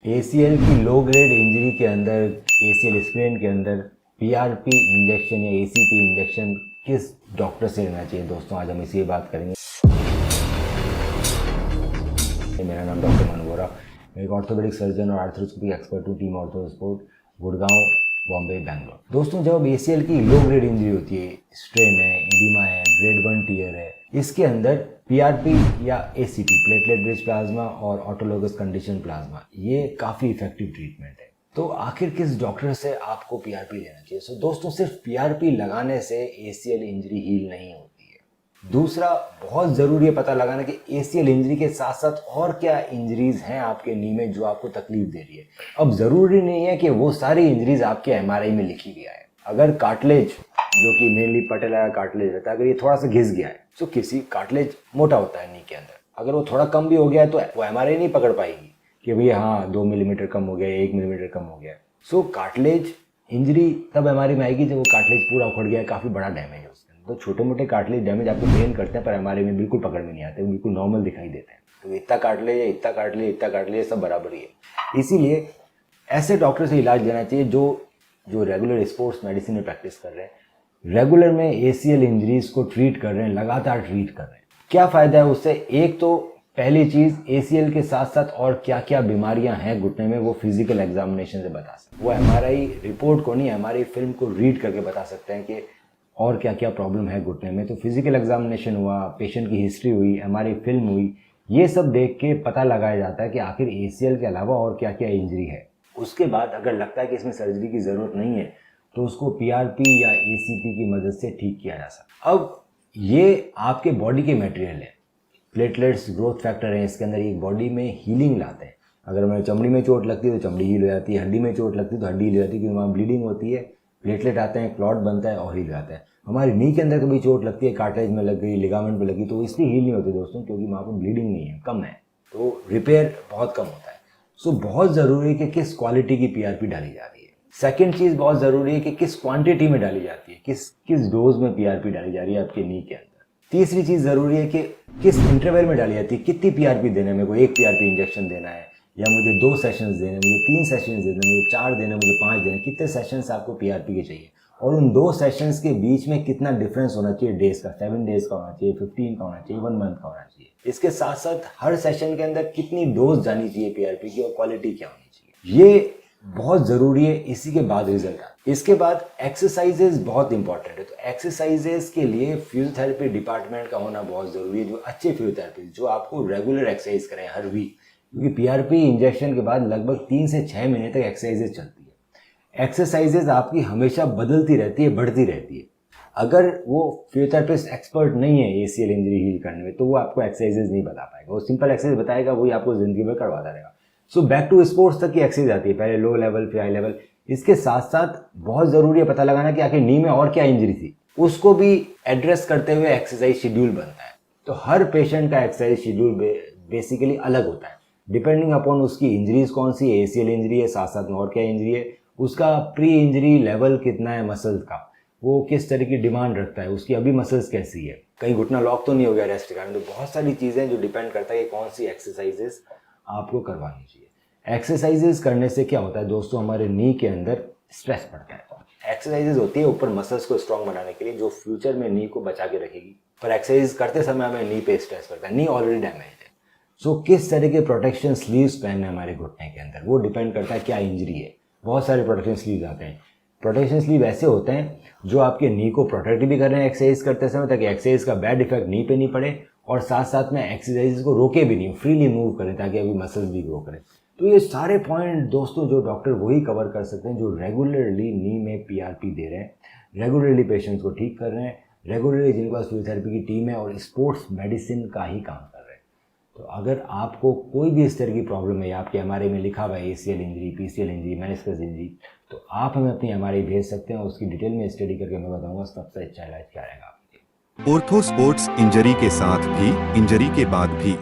ACL की low grade injury के अंदर, एसीएल स्प्रेन के अंदर पीआरपी इंजेक्शन या एसीपी इंजेक्शन किस डॉक्टर से लेना चाहिए दोस्तों, आज हम इसी बात करेंगे। मेरा नाम डॉक्टर मनवोरा, मैं एक ऑर्थोपेडिक सर्जन और आर्थ्रोस्कोपिक एक्सपर्ट हूँ, team ortho sport, Gurgaon, Bombay, Bangalore. दोस्तों, जब एसीएल की लो ग्रेड इंजरी होती है, स्ट्रेन है, एडिमा है, ग्रेड 1 टीयर है, इसके अंदर पीआरपी या एसीपी, प्लेटलेट रिच प्लाज्मा और ऑटोलोगस कंडीशन प्लाज्मा, ये काफ़ी इफेक्टिव ट्रीटमेंट है। तो आखिर किस डॉक्टर से आपको पीआरपी लेना चाहिए? सो दोस्तों, सिर्फ पीआरपी लगाने से एसीएल इंजरी हील नहीं होती है। दूसरा, बहुत ज़रूरी है पता लगाना कि एसीएल इंजरी के साथ साथ और क्या इंजरीज हैं आपके नी में जो आपको तकलीफ दे रही है। अब ज़रूरी नहीं है कि वो सारी इंजरीज आपके एमआरआई में लिखी गया है। अगर कार्टिलेज, जो कि मेनली पटेला कार्टिलेज रहता है, अगर ये थोड़ा सा घिस गया है, तो किसी कार्टिलेज मोटा होता है नी के अंदर, अगर वो थोड़ा कम भी हो गया है तो वो एमआरआई नहीं पकड़ पाएगी कि भैया हाँ 2 मिलीमीटर कम हो गया, 1 मिलीमीटर कम हो गया। सो कार्टिलेज इंजरी तब एमआरआई में आएगी जब वो कार्टिलेज पूरा उखड़ गया है, काफ़ी बड़ा डैमेज है उसके अंदर। तो छोटे मोटे कार्टिलेज डैमेज आपको पेन करते हैं पर एमआरआई में बिल्कुल पकड़ में नहीं आते, वो बिल्कुल नॉर्मल दिखाई देते हैं। तो इतना कार्टिलेज है, इतना कार्टिलेज, इतना कार्टिलेज, सब बराबर ही है। इसीलिए ऐसे डॉक्टर से इलाज लेना चाहिए जो रेगुलर स्पोर्ट्स मेडिसिन में प्रैक्टिस कर रहे हैं, रेगुलर में एसीएल इंजरीज को ट्रीट कर रहे हैं, लगातार ट्रीट कर रहे हैं। क्या फ़ायदा है उससे? एक तो पहली चीज़, एसीएल के साथ साथ और क्या क्या बीमारियां हैं घुटने में, वो फिजिकल एग्जामिनेशन से बता सकते हैं। वो एमआरआई रिपोर्ट को नहीं, एमआरआई फिल्म को रीड करके बता सकते हैं कि और क्या क्या प्रॉब्लम है घुटने में। तो फिजिकल एग्जामिनेशन हुआ, पेशेंट की हिस्ट्री हुई, एमआरआई फिल्म हुई, ये सब देख के पता लगाया जाता है कि आखिर एसीएल के अलावा और क्या क्या इंजरी है। उसके बाद अगर लगता है कि इसमें सर्जरी की ज़रूरत नहीं है तो उसको पीआरपी या एसीपी की मदद से ठीक किया जा सकता है। अब ये आपके बॉडी के मटेरियल है, प्लेटलेट्स ग्रोथ फैक्टर है इसके अंदर, एक बॉडी में हीलिंग लाते हैं। अगर हमें चमड़ी में चोट लगती है तो चमड़ी हील हो जाती है, हड्डी में चोट लगती है तो हड्डी हील हो जाती है, क्योंकि वहाँ ब्लीडिंग होती है, प्लेटलेट आते हैं, क्लॉट बनता है और हील जाता है। हमारी नी के अंदर कभी चोट लगती है, कार्टिलेज में लग गई, लिगामेंट में लगी, तो इसलिए हील नहीं होती दोस्तों, क्योंकि वहाँ पर ब्लीडिंग नहीं है, कम है, तो रिपेयर बहुत कम होता है। सो बहुत ज़रूरी है कि किस क्वालिटी की पीआरपी डाली जा रही है। सेकेंड चीज़ बहुत ज़रूरी है कि किस क्वांटिटी में डाली जाती है, किस डोज में पीआरपी डाली जा रही है आपके नी के अंदर। तीसरी चीज़ ज़रूरी है कि किस इंटरवल में डाली जाती है, कितनी पीआरपी देना है, मेरे को 1 पीआरपी इंजेक्शन देना है, या मुझे 2 सेशंस देने, मुझे 3 सेशंस देने, मुझे 4 देने, मुझे 5 देने, कितने सेशंस आपको पीआरपी के चाहिए, और उन 2 सेशंस के बीच में कितना डिफरेंस होना चाहिए डेज का, 7 डेज का होना चाहिए, 15 का होना चाहिए, 1 मंथ का होना चाहिए। इसके साथ साथ हर सेशन के अंदर कितनी डोज जानी चाहिए पीआरपी की और क्वालिटी क्या होनी चाहिए, ये बहुत ज़रूरी है। इसी के बाद रिजल्ट आता है। इसके बाद एक्सरसाइजेज बहुत इंपॉर्टेंट है। तो एक्सरसाइजेज के लिए फिजियोथेरेपी डिपार्टमेंट का होना बहुत ज़रूरी है, जो अच्छे फिजियोथेरेपी जो आपको रेगुलर एक्सरसाइज करें हर वीक, क्योंकि पीआरपी इंजेक्शन के बाद लगभग 3 से 6 महीने तक एक्सरसाइजेज चलती है। एक्सरसाइजेज आपकी हमेशा बदलती रहती है, बढ़ती रहती है। अगर वो फिजियोथेरेपिस्ट एक्सपर्ट नहीं है एसीएल इंजरी हील करने में, तो वो आपको एक्सरसाइजेज नहीं बता पाएगा। वो सिंपल एक्सरसाइज बताएगा, वही आपको जिंदगी भर करवाता रहेगा। सो बैक टू स्पोर्ट्स तक की एक्सरसाइज आती है, पहले लो लेवल फिर हाई लेवल। इसके साथ साथ बहुत ज़रूरी है पता लगाना कि आखिर नी में और क्या इंजरी थी, उसको भी एड्रेस करते हुए एक्सरसाइज शेड्यूल बनता है। तो हर पेशेंट का एक्सरसाइज शेड्यूल बेसिकली अलग होता है, डिपेंडिंग अपॉन उसकी इंजरीज कौन सी है, एसीएल इंजरी है, साथ साथ में और क्या इंजरी है, उसका प्री इंजरी लेवल कितना है मसल्स का, वो किस तरह की डिमांड रखता है, उसकी अभी मसल्स कैसी है, कहीं घुटना लॉक तो नहीं हो गया रेस्ट के कारण। तो बहुत सारी चीज़ें जो डिपेंड करता है कि कौन सी एक्सरसाइजेस आपको करवानी चाहिए। एक्सरसाइजेस करने से क्या होता है दोस्तों, हमारे नी के अंदर स्ट्रेस बढ़ता है। एक्सरसाइजेस होती है ऊपर मसल्स को स्ट्रॉन्ग बनाने के लिए, जो फ्यूचर में नी को बचा के रखेगी, पर एक्सरसाइज करते समय हमें नी पे स्ट्रेस पड़ता है, नी ऑलरेडी डैमेज है। सो किस तरह के प्रोटेक्शन स्लीव्स पहनने हमारे घुटने के अंदर, वो डिपेंड करता है क्या इंजरी है। बहुत सारे प्रोटेक्शन स्लीव्स आते हैं। प्रोटेक्शन स्लीव ऐसे होते हैं जो आपके नी को प्रोटेक्ट भी कर रहे हैं एक्सरसाइज करते समय, ताकि एक्सरसाइज का बैड इफेक्ट नी पे नहीं पड़े, और साथ साथ में एक्सरसाइज को रोके भी नहीं, फ्रीली मूव करें ताकि अभी मसल्स भी ग्रो करें। तो ये सारे पॉइंट दोस्तों जो डॉक्टर वही कवर कर सकते हैं जो रेगुलरली नी में पीआरपी दे रहे हैं, रेगुलरली पेशेंट्स को ठीक कर रहे हैं, रेगुलरली जिनके पास फिजियोथेरेपी की टीम है और स्पोर्ट्स मेडिसिन का ही काम कर रहे हैं। तो अगर आपको कोई भी इस तरह की प्रॉब्लम है, आपके एमआरआई में लिखा हुआ है ACL injury, PCL injury, meniscus injury, तो आप हमें अपनी एमआरआई भेज सकते हैं और उसकी डिटेल में स्टडी करके मैं बताऊंगा सबसे अच्छा इलाज क्या रहेगा। ऑर्थो स्पोर्ट्स, इंजरी के साथ भी, इंजरी के बाद भी।